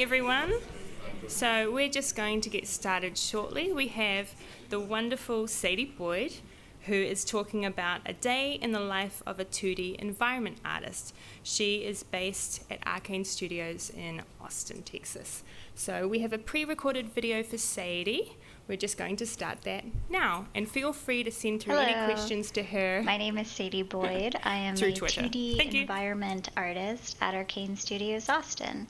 everyone. So we're just going to get started shortly. We have the wonderful Sadie Boyd, who is talking about a day in the life of a 2D environment artist. She is based at Arcane Studios in Austin, Texas. So we have a pre-recorded video for Sadie. We're just going to start that now, and feel free to send through any questions to her. My name is Sadie Boyd. I am a Twitter. 2D environment artist at Arcane Studios Austin.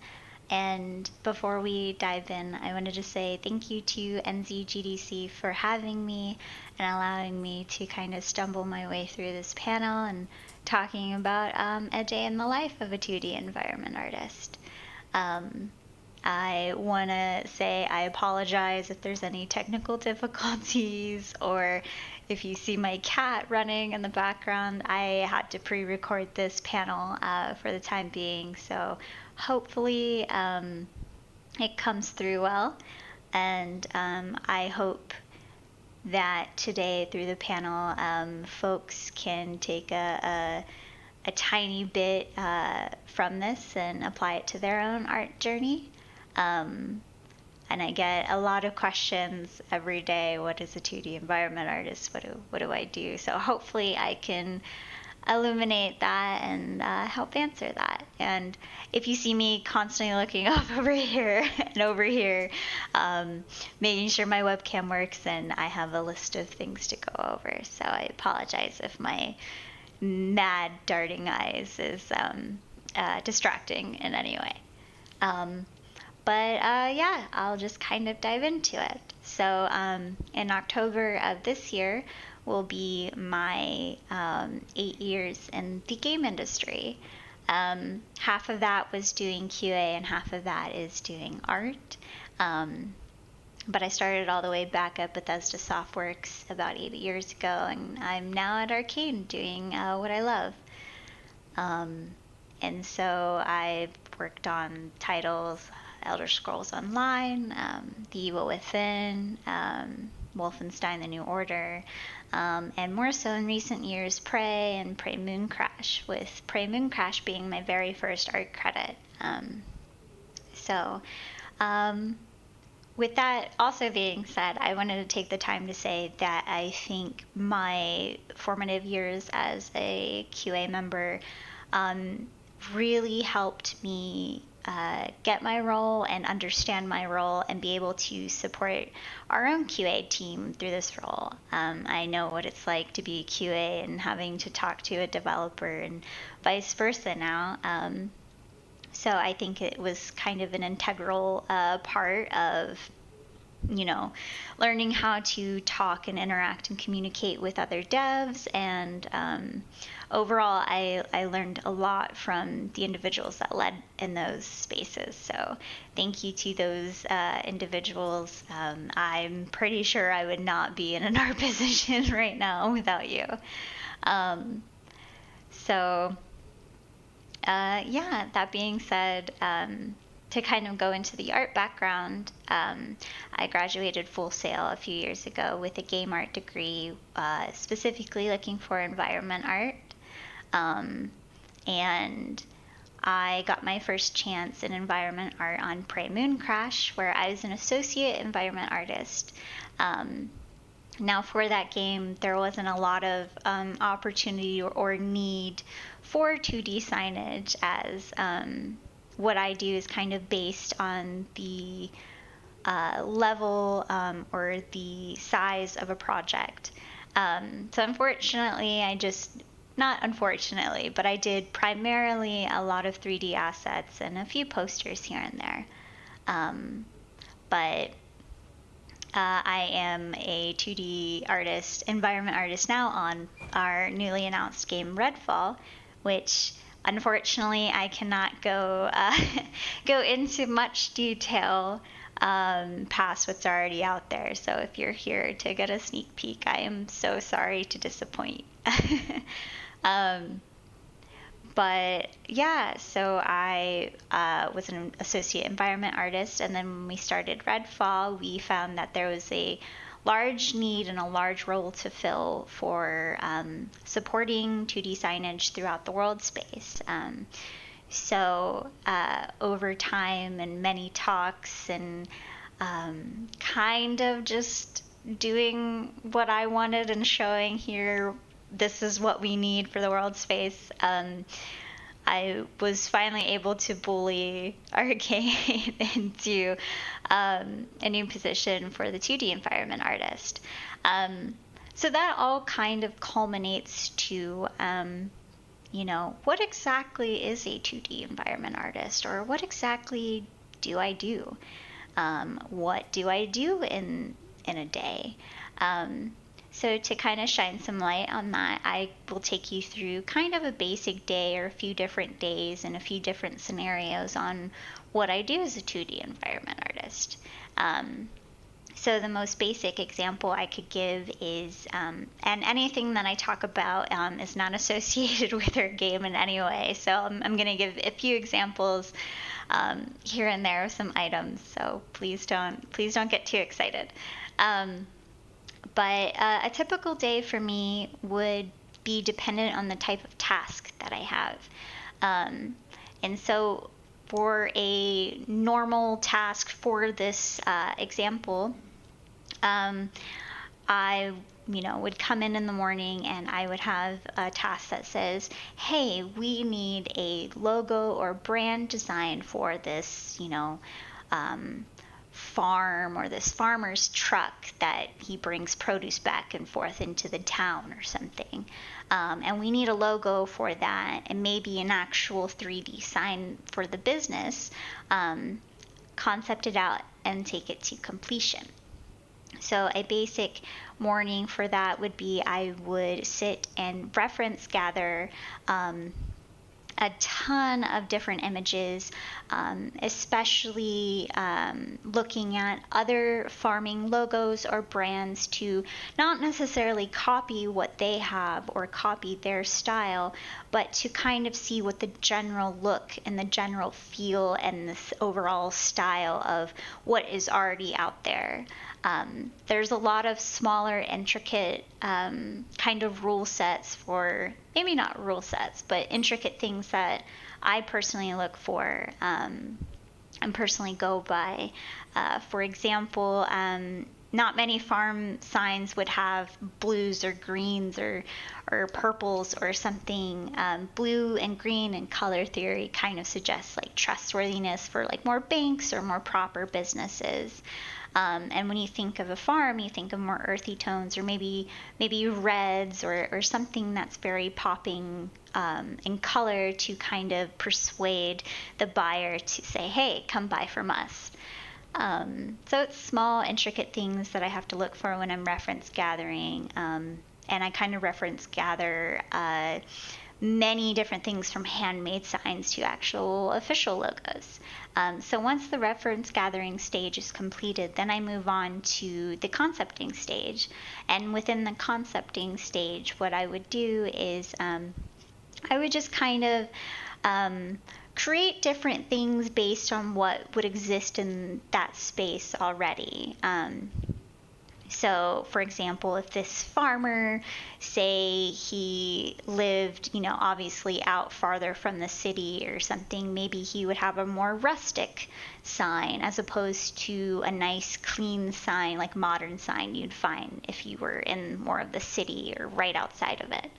And before we dive in, I wanted to say thank you to NZGDC for having me and allowing me to kind of stumble my way through this panel and talking about a day in the life of a 2D environment artist. I want to say I apologize if there's any technical difficulties or if you see my cat running in the background. I had to pre-record this panel for the time being, so hopefully it comes through well. And I hope that today through the panel folks can take a tiny bit from this and apply it to their own art journey. And I get a lot of questions every day. What is a 2D environment artist? What do I do? So hopefully I can illuminate that and help answer that. And if you see me constantly looking up over here and over here, making sure my webcam works, and I have a list of things to go over. So I apologize if my mad darting eyes is distracting in any way. But yeah, I'll just kind of dive into it. So in October of this year will be my 8 years in the game industry. Half of that was doing QA and half of that is doing art. But I started all the way back at Bethesda Softworks about 8 years ago, and I'm now at Arcane doing what I love. And so I've worked on titles Elder Scrolls Online, The Evil Within, Wolfenstein: The New Order, and more so in recent years, Prey and Prey Mooncrash, with Prey Mooncrash being my very first art credit. With that also being said, I wanted to take the time to say that I think my formative years as a QA member really helped me get my role and understand my role and be able to support our own QA team through this role. I know what it's like to be a QA and having to talk to a developer and vice versa now. So I think it was kind of an integral part of, learning how to talk and interact and communicate with other devs. And overall, I learned a lot from the individuals that led in those spaces. So thank you to those individuals. I'm pretty sure I would not be in an art position right now without you. Yeah, that being said, to kind of go into the art background, I graduated Full Sail a few years ago with a game art degree, specifically looking for environment art. And I got my first chance in environment art on Prey Mooncrash, where I was an associate environment artist. Now for that game, there wasn't a lot of opportunity or need for 2D signage, as what I do is kind of based on the level or the size of a project. So unfortunately, not unfortunately, but I did primarily a lot of 3D assets and a few posters here and there. But I am a 2D artist, environment artist now on our newly announced game Redfall, which unfortunately I cannot go into much detail past what's already out there. So if you're here to get a sneak peek, I am so sorry to disappoint. But yeah, so I was an associate environment artist, and then when we started Redfall, we found that there was a large need and a large role to fill for supporting 2D signage throughout the world space. So over time and many talks and kind of just doing what I wanted and showing here, this is what we need for the world space. I was finally able to bully Arcade into a new position for the 2D environment artist. So that all kind of culminates to, what exactly is a 2D environment artist, or what exactly do I do? What do I do in a day? So to kind of shine some light on that, I will take you through kind of a basic day or a few different days and a few different scenarios on what I do as a 2D environment artist. So the most basic example I could give is, and anything that I talk about is not associated with our game in any way. So I'm going to give a few examples here and there of some items. So please don't get too excited. But a typical day for me would be dependent on the type of task that I have. And so for a normal task for this example, I would come in the morning and I would have a task that says, hey, we need a logo or brand design for this, farm or this farmer's truck that he brings produce back and forth into the town or something. And we need a logo for that and maybe an actual 3D sign for the business, concept it out and take it to completion. So a basic morning for that would be I would sit and reference gather a ton of different images, especially looking at other farming logos or brands to not necessarily copy what they have or copy their style, but to kind of see what the general look and the general feel and this overall style of what is already out there. There's a lot of smaller, intricate kind of rule sets for, maybe not rule sets, but intricate things that I personally look for and personally go by. For example, not many farm signs would have blues or greens or purples or something. Blue and green and color theory kind of suggests like trustworthiness for like more banks or more proper businesses. And when you think of a farm, you think of more earthy tones or maybe reds or something that's very popping in color to kind of persuade the buyer to say, hey, come buy from us. So it's small, intricate things that I have to look for when I'm reference gathering. And I kind of reference gather many different things from handmade signs to actual official logos. So once the reference gathering stage is completed, then I move on to the concepting stage. And within the concepting stage, what I would do is I would just kind of create different things based on what would exist in that space already. So, for example, if this farmer, say he lived, obviously out farther from the city or something, maybe he would have a more rustic sign as opposed to a nice, clean sign, like modern sign you'd find if you were in more of the city or right outside of it.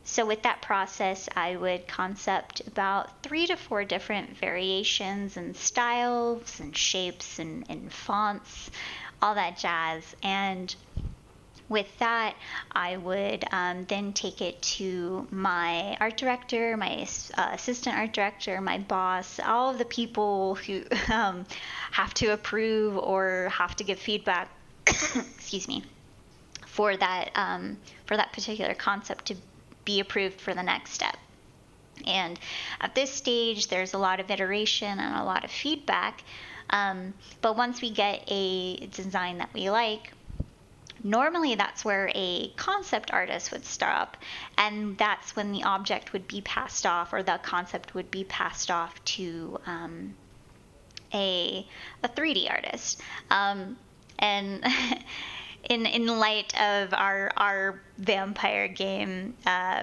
So with that process, I would concept about 3 to 4 different variations and styles and shapes and fonts, all that jazz. And with that, I would then take it to my art director, my assistant art director, my boss, all of the people who have to approve or have to give feedback, excuse me, for that particular concept to be approved for the next step. And at this stage, there's a lot of iteration and a lot of feedback. But once we get a design that we like, normally that's where a concept artist would stop, and that's when the object would be passed off, or the concept would be passed off to a 3D artist. And in light of our vampire game,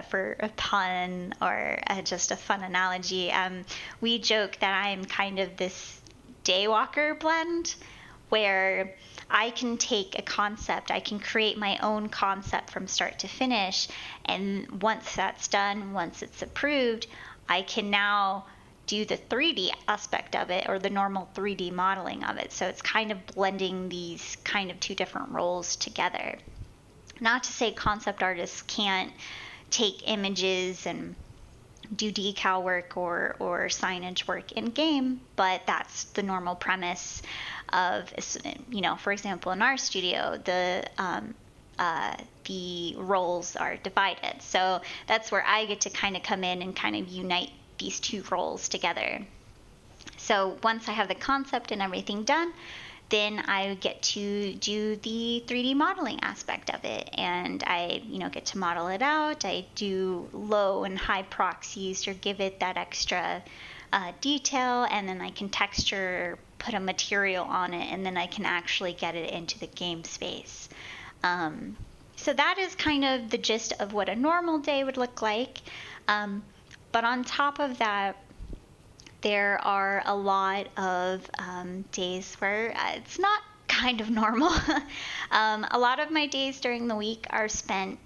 for a pun or just a fun analogy, we joke that I'm kind of this daywalker blend, where I can take a concept, I can create my own concept from start to finish, and once that's done, once it's approved, I can now do the 3D aspect of it, or the normal 3D modeling of it. So it's kind of blending these kind of two different roles together. Not to say concept artists can't take images and do decal work or signage work in game, but that's the normal premise of, for example, in our studio, the roles are divided. So that's where I get to kind of come in and kind of unite these two roles together. So once I have the concept and everything done, then I get to do the 3D modeling aspect of it, and I, get to model it out. I do low and high proxies to give it that extra detail, and then I can texture, put a material on it, and then I can actually get it into the game space. So that is kind of the gist of what a normal day would look like. But on top of that, there are a lot of days where it's not kind of normal. A lot of my days during the week are spent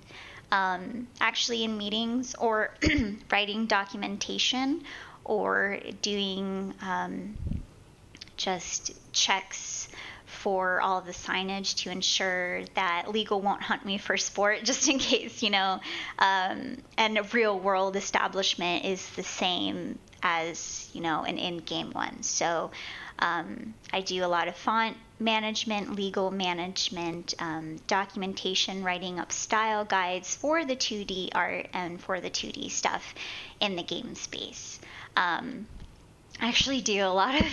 actually in meetings, or writing documentation, or doing just checks for all of the signage to ensure that legal won't hunt me for sport, just in case, and a real world establishment is the same as, an in-game one. So I do a lot of font management, legal management, documentation, writing up style guides for the 2D art and for the 2D stuff in the game space. I actually do a lot of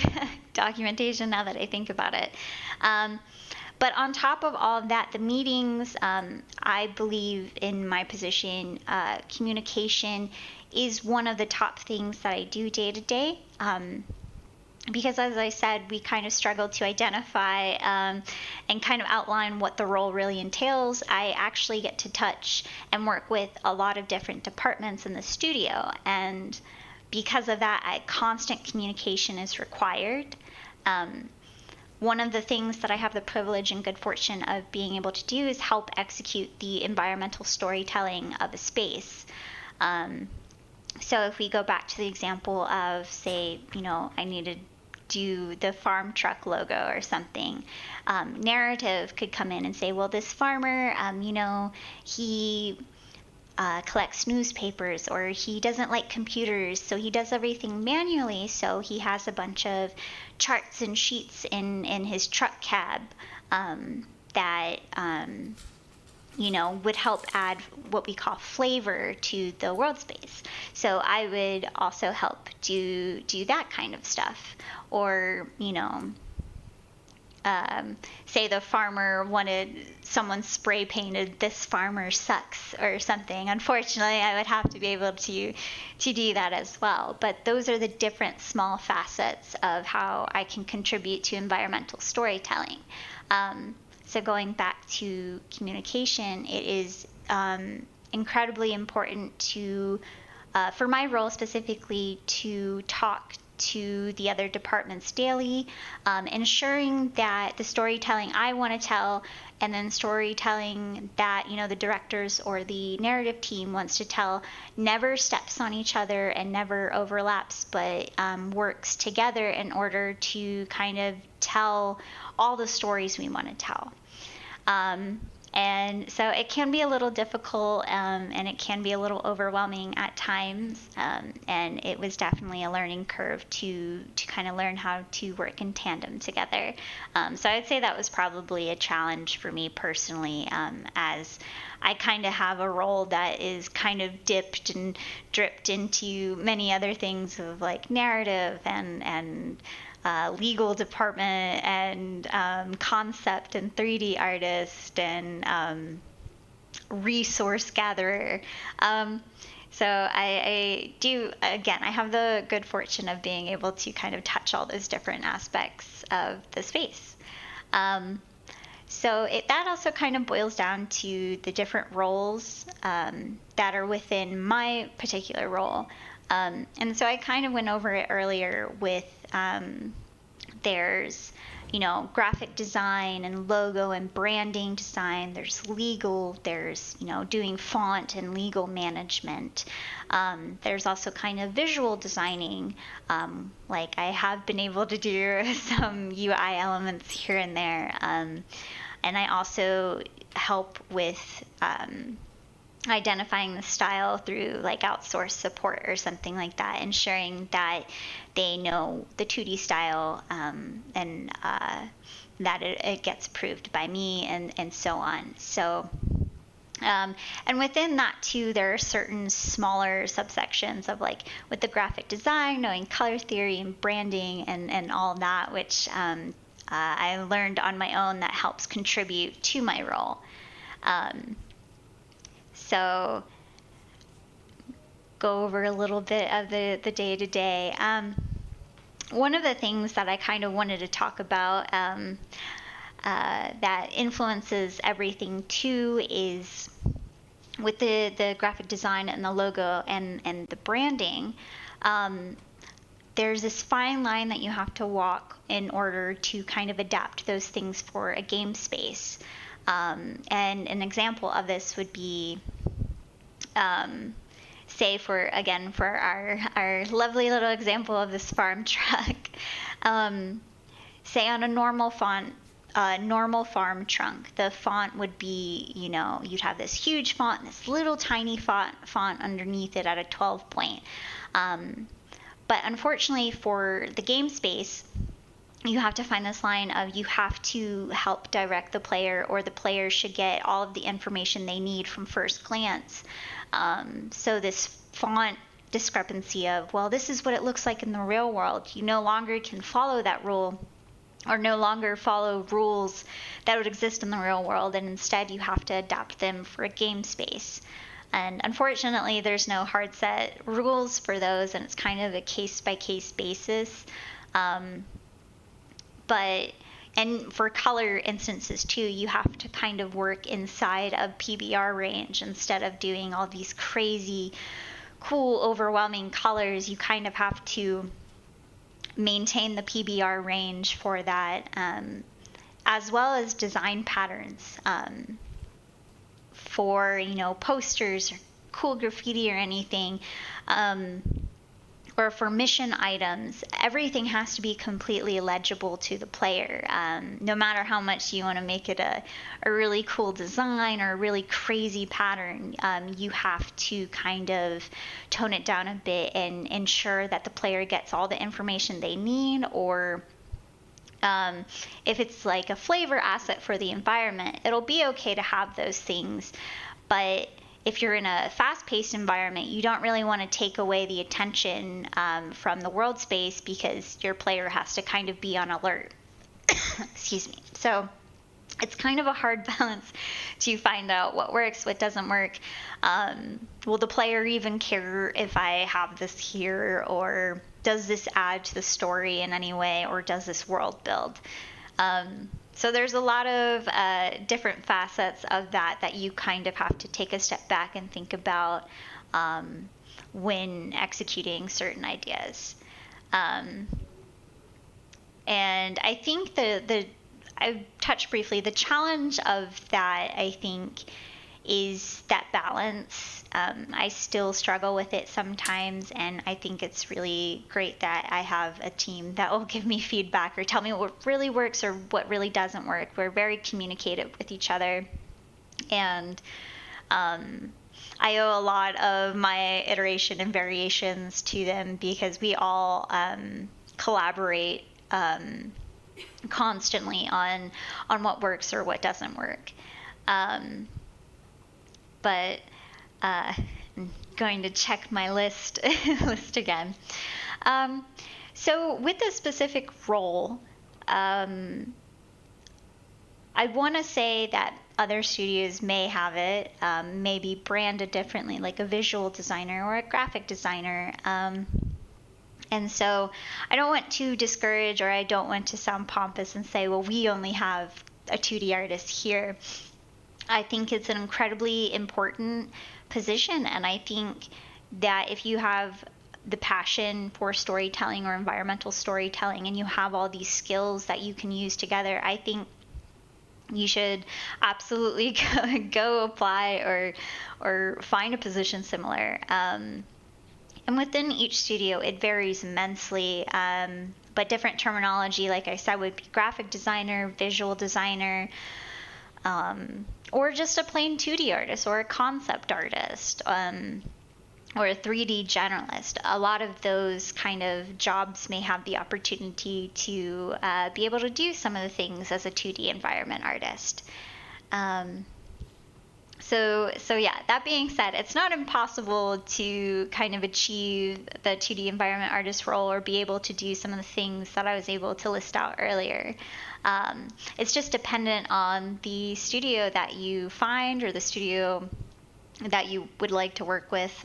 documentation now that I think about it. But on top of all of that, the meetings, I believe in my position, communication is one of the top things that I do day to day. Because as I said, we kind of struggle to identify and kind of outline what the role really entails. I actually get to touch and work with a lot of different departments in the studio, and because of that, constant communication is required. One of the things that I have the privilege and good fortune of being able to do is help execute the environmental storytelling of a space. So if we go back to the example of, say, I need to do the farm truck logo or something, narrative could come in and say, well, this farmer, he collects newspapers, or he doesn't like computers, so he does everything manually. So he has a bunch of charts and sheets in his truck cab that would help add what we call flavor to the world space. So I would also help do that kind of stuff. Or say the farmer wanted someone spray painted "This farmer sucks" or something. Unfortunately, I would have to be able to do that as well. But those are the different small facets of how I can contribute to environmental storytelling. So going back to communication, it is incredibly important to, for my role specifically, to talk to the other departments daily, ensuring that the storytelling I want to tell, and then storytelling that the directors or the narrative team wants to tell, never steps on each other and never overlaps, but works together in order to kind of tell all the stories we want to tell. And so it can be a little difficult, and it can be a little overwhelming at times, and it was definitely a learning curve to kind of learn how to work in tandem together. So I'd say that was probably a challenge for me personally, as I kind of have a role that is kind of dipped and dripped into many other things of like narrative and legal department and concept and 3D artist and resource gatherer. So I do, again, I have the good fortune of being able to kind of touch all those different aspects of the space. So that also kind of boils down to the different roles that are within my particular role. And so I kind of went over it earlier with there's, graphic design and logo and branding design. There's legal, there's, doing font and legal management. There's also kind of visual designing. Like I have been able to do some UI elements here and there. And I also help with identifying the style through like outsourced support or something like that, ensuring that they know the 2D style and that it gets approved by me and so on. So and within that too, there are certain smaller subsections of like with the graphic design, knowing color theory and branding and all that, which I learned on my own that helps contribute to my role. So go over a little bit of the day-to-day. One of the things that I kind of wanted to talk about that influences everything too is with the graphic design and the logo and the branding. There's this fine line that you have to walk in order to kind of adapt those things for a game space. And an example of this would be, say for our lovely little example of this farm truck, say on a normal farm trunk, the font would be, you'd have this huge font, this little tiny font underneath it at a 12 point. But unfortunately for the game space, you have to find this line of you have to help direct the player, or the player should get all of the information they need from first glance. So this font discrepancy of, well, this is what it looks like in the real world. You no longer can follow that rule, or no longer follow rules that would exist in the real world, and instead you have to adapt them for a game space. And unfortunately, there's no hard set rules for those, and it's kind of a case-by-case basis. And for color instances too, you have to kind of work inside of PBR range instead of doing all these crazy, cool, overwhelming colors. You kind of have to maintain the PBR range for that, as well as design patterns for, posters or cool graffiti or anything. Or for mission items, everything has to be completely legible to the player. No matter how much you want to make it a really cool design or a really crazy pattern, you have to kind of tone it down a bit and ensure that the player gets all the information they need, or if it's like a flavor asset for the environment, it'll be okay to have those things. But if you're in a fast-paced environment, you don't really want to take away the attention from the world space, because your player has to kind of be on alert. Excuse me. So it's kind of a hard balance to find out what works, what doesn't work. Will the player even care if I have this here, or does this add to the story in any way, or does this world build? So there's a lot of different facets of that you kind of have to take a step back and think about when executing certain ideas. And I think I touched briefly, the challenge of that, I think, is that balance. I still struggle with it sometimes, and I think it's really great that I have a team that will give me feedback or tell me what really works or what really doesn't work. We're very communicative with each other, and I owe a lot of my iteration and variations to them, because we all collaborate constantly on what works or what doesn't work. But I'm going to check my list again. So with this specific role, I want to say that other studios may have it, maybe branded differently, like a visual designer or a graphic designer. And so I don't want to discourage, or I don't want to sound pompous and say, well, we only have a 2D artist here. I think it's an incredibly important position, and I think that if you have the passion for storytelling or environmental storytelling and you have all these skills that you can use together, I think you should absolutely go apply or find a position similar. And within each studio, it varies immensely. But different terminology, like I said, would be graphic designer, visual designer, or just a plain 2D artist or a concept artist, or a 3D generalist. A lot of those kind of jobs may have the opportunity to be able to do some of the things as a 2D environment artist. So yeah, that being said, it's not impossible to kind of achieve the 2D environment artist role or be able to do some of the things that I was able to list out earlier. It's just dependent on the studio that you find or the studio that you would like to work with.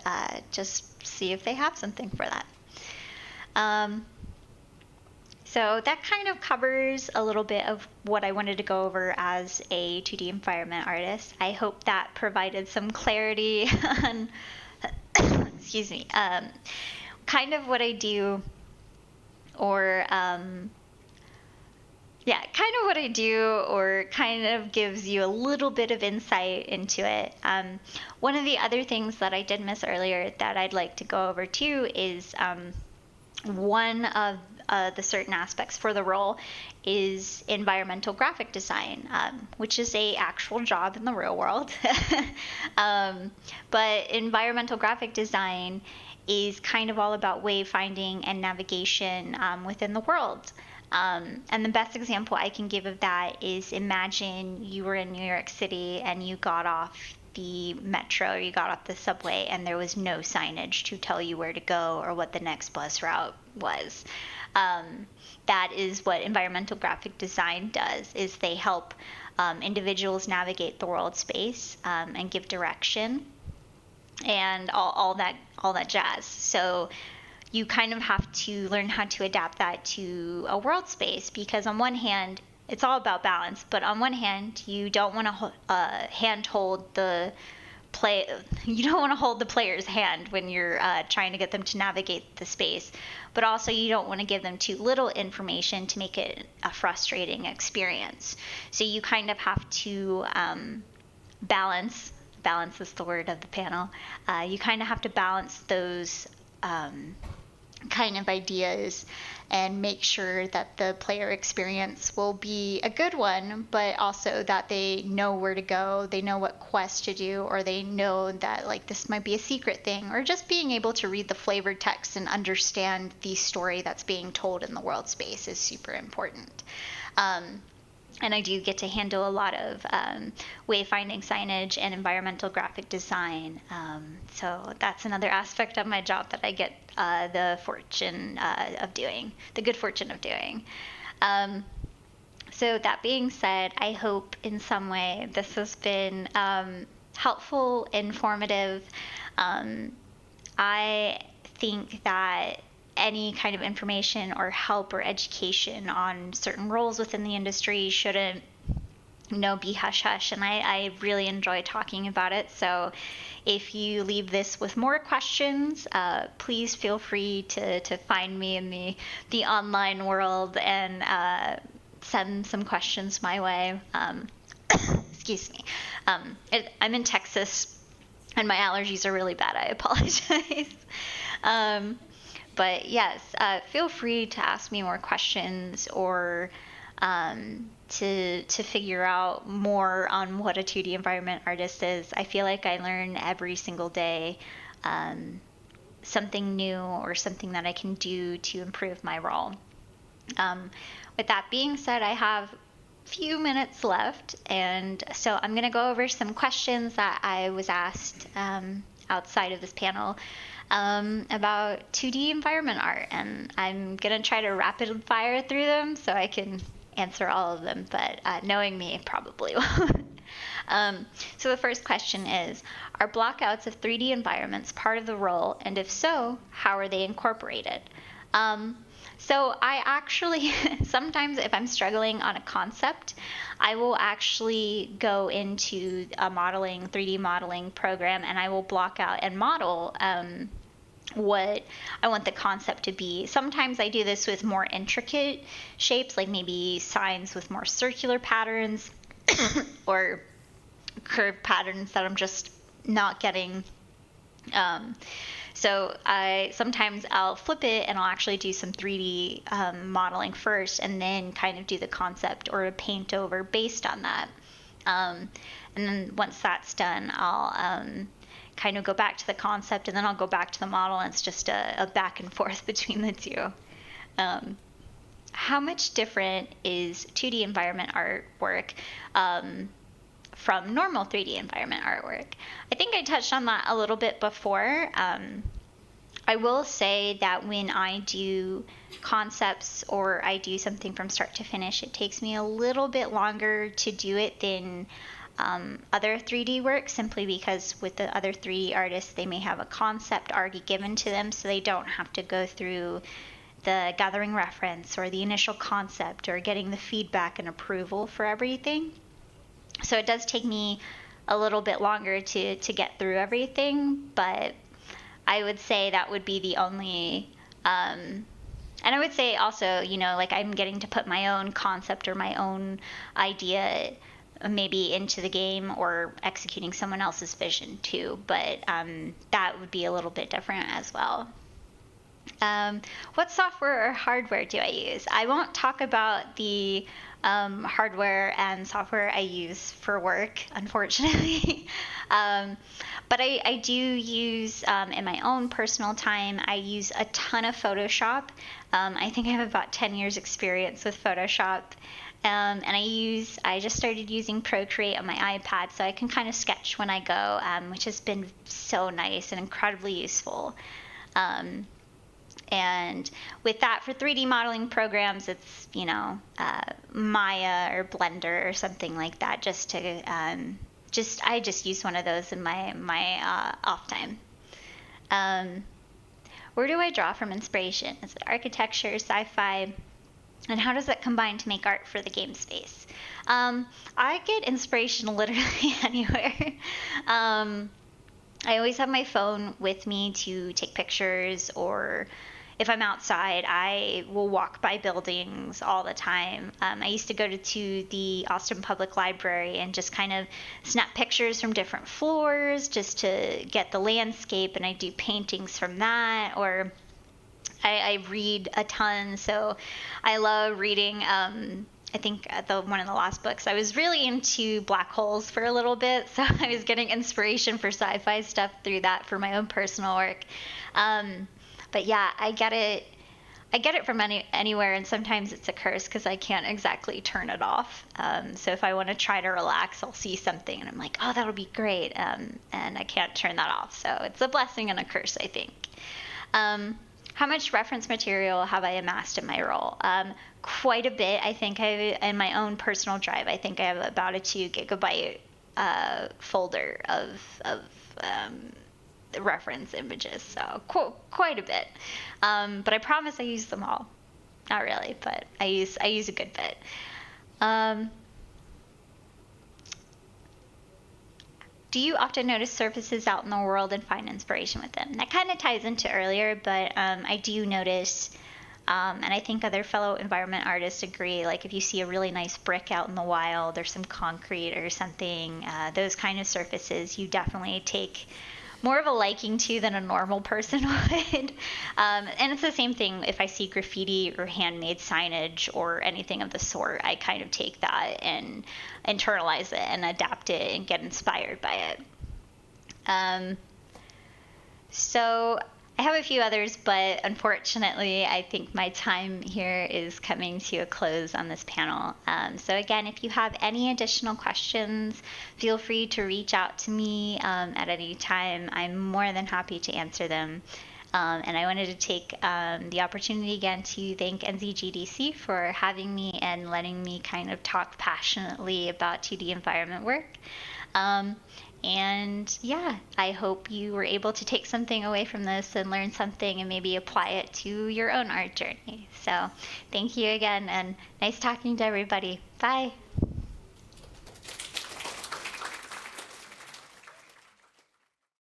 Just see if they have something for that. So that kind of covers a little bit of what I wanted to go over as a 2D environment artist. I hope that provided some clarity on, excuse me, kind of what I do, or kind of what I do, or kind of gives you a little bit of insight into it. One of the other things that I did miss earlier that I'd like to go over too is one of the certain aspects for the role is environmental graphic design, which is a actual job in the real world. But environmental graphic design is kind of all about wayfinding and navigation within the world. And the best example I can give of that is, imagine you were in New York City and you got off the metro or you got off the subway and there was no signage to tell you where to go or what the next bus route was. That is what environmental graphic design does, is they help individuals navigate the world space and give direction and all that jazz. So you kind of have to learn how to adapt that to a world space, because on one hand, it's all about balance, but on one hand, you don't want to hold the player's hand when you're trying to get them to navigate the space, but also you don't want to give them too little information to make it a frustrating experience. So you kind of have to balance is the word of the panel. You kind of have to balance those kind of ideas and make sure that the player experience will be a good one, but also that they know where to go, they know what quest to do, or they know that like this might be a secret thing, or just being able to read the flavored text and understand the story that's being told in the world space is super important. And I do get to handle a lot of wayfinding signage and environmental graphic design. So that's another aspect of my job that I get the good fortune of doing. So that being said, I hope in some way this has been helpful, informative. I think that any kind of information or help or education on certain roles within the industry shouldn't, be hush-hush. And I really enjoy talking about it. So if you leave this with more questions, please feel free to find me in the online world and send some questions my way. Excuse me. I'm in Texas, and my allergies are really bad. I apologize. But yes, feel free to ask me more questions, or to figure out more on what a 2D environment artist is. I feel like I learn every single day something new or something that I can do to improve my role. With that being said, I have a few minutes left, and so I'm going to go over some questions that I was asked outside of this panel about 2D environment art, and I'm gonna try to rapid fire through them so I can answer all of them, but knowing me, probably won't. So the first question is, are blockouts of 3D environments part of the role, and if so, how are they incorporated? So I actually, sometimes if I'm struggling on a concept, I will actually go into a 3D modeling program, and I will block out and model what I want the concept to be. Sometimes I do this with more intricate shapes, like maybe signs with more circular patterns or curved patterns that I'm just not getting. So sometimes I'll flip it and I'll actually do some 3D modeling first, and then kind of do the concept or a paint over based on that. And then once that's done, I'll kind of go back to the concept, and then I'll go back to the model, and it's just a back and forth between the two. How much different is 2D environment artwork from normal 3D environment artwork? I think I touched on that a little bit before. I will say that when I do concepts or I do something from start to finish, it takes me a little bit longer to do it than other 3D work, simply because with the other 3D artists, they may have a concept already given to them, so they don't have to go through the gathering reference or the initial concept or getting the feedback and approval for everything. So it does take me a little bit longer to get through everything, but I would say that would be the only, and I would say also, like I'm getting to put my own concept or my own idea maybe into the game, or executing someone else's vision too, but that would be a little bit different as well. What software or hardware do I use? I won't talk about the hardware and software I use for work, unfortunately. But I do use, in my own personal time, I use a ton of Photoshop. I think I have about 10 years experience with Photoshop. And I just started using Procreate on my iPad, so I can kind of sketch when I go, which has been so nice and incredibly useful. And with that, for 3D modeling programs, it's, Maya or Blender or something like that, just to, I just use one of those in my off time. Where do I draw from inspiration? Is it architecture, sci-fi? And how does that combine to make art for the game space? I get inspiration literally anywhere. I always have my phone with me to take pictures, or if I'm outside, I will walk by buildings all the time. I used to go to the Austin Public Library and just kind of snap pictures from different floors just to get the landscape, and I do paintings from that, or I read a ton, so I love reading. I think one of the last books, I was really into black holes for a little bit, so I was getting inspiration for sci-fi stuff through that for my own personal work. But yeah, I get it from anywhere, and sometimes it's a curse because I can't exactly turn it off. So if I want to try to relax, I'll see something and I'm like, oh, that'll be great, and I can't turn that off. So it's a blessing and a curse, I think. How much reference material have I amassed in my role? Quite a bit. I think in my own personal drive, I think I have about a 2 gigabyte folder of reference images, so quite a bit. But I promise I use them all. Not really, but I use a good bit. Do you often notice surfaces out in the world and find inspiration with them? That kind of ties into earlier, but I do notice, and I think other fellow environment artists agree, like if you see a really nice brick out in the wild or some concrete or something, those kind of surfaces you definitely take more of a liking to than a normal person would. And it's the same thing if I see graffiti or handmade signage or anything of the sort. I kind of take that and internalize it and adapt it and get inspired by it. So I have a few others, but unfortunately, I think my time here is coming to a close on this panel. So again, if you have any additional questions, feel free to reach out to me at any time. I'm more than happy to answer them. And I wanted to take the opportunity again to thank NZGDC for having me and letting me kind of talk passionately about 2D environment work. And yeah, I hope you were able to take something away from this and learn something and maybe apply it to your own art journey. So thank you again, and nice talking to everybody. Bye.